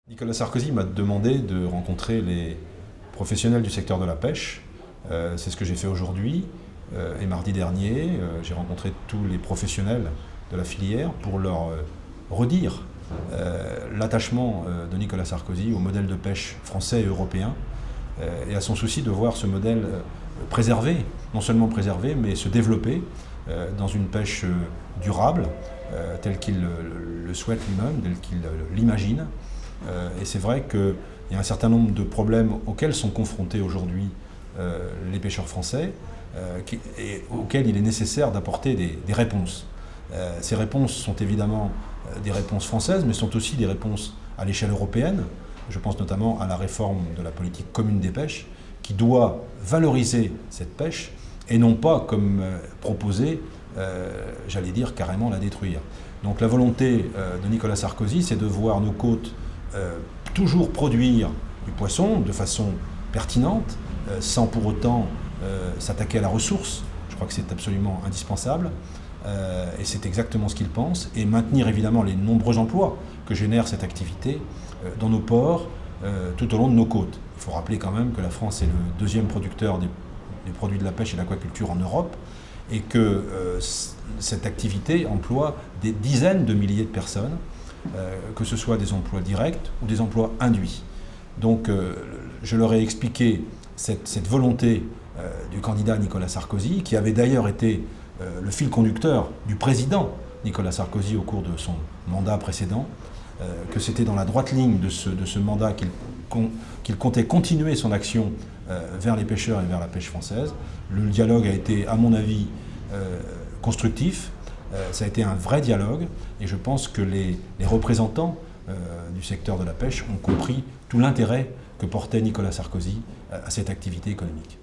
Nicolas Sarkozy m'a demandé de rencontrer les professionnels du secteur de la pêche. C'est ce que j'ai fait aujourd'hui. Et mardi dernier, j'ai rencontré tous les professionnels de la filière pour leur redire l'attachement de Nicolas Sarkozy au modèle de pêche français et européen et à son souci de voir ce modèle préservé, non seulement préservé, mais se développer dans une pêche durable, telle qu'il le souhaite lui-même, telle qu'il l'imagine. Et c'est vrai qu'il y a un certain nombre de problèmes auxquels sont confrontés aujourd'hui les pêcheurs français et auxquels il est nécessaire d'apporter des réponses. Ces réponses sont évidemment des réponses françaises, mais sont aussi des réponses à l'échelle européenne. Je pense notamment à la réforme de la politique commune des pêches, qui doit valoriser cette pêche et non pas, comme proposé, j'allais dire carrément la détruire. Donc la volonté de Nicolas Sarkozy, c'est de voir nos côtes toujours produire du poisson de façon pertinente, sans pour autant s'attaquer à la ressource. Je crois que c'est absolument indispensable. Et c'est exactement ce qu'il pense. Et maintenir évidemment les nombreux emplois que génère cette activité dans nos ports, tout au long de nos côtes. Il faut rappeler quand même que la France est le deuxième producteur des produits de la pêche et de l'aquaculture en Europe, et que cette activité emploie des dizaines de milliers de personnes, que ce soit des emplois directs ou des emplois induits. Donc je leur ai expliqué cette volonté du candidat Nicolas Sarkozy, qui avait d'ailleurs été le fil conducteur du président Nicolas Sarkozy au cours de son mandat précédent, que c'était dans la droite ligne de ce mandat qu'il comptait continuer son action vers les pêcheurs et vers la pêche française. Le dialogue a été, à mon avis, constructif. Ça a été un vrai dialogue et je pense que les représentants du secteur de la pêche ont compris tout l'intérêt que portait Nicolas Sarkozy à cette activité économique.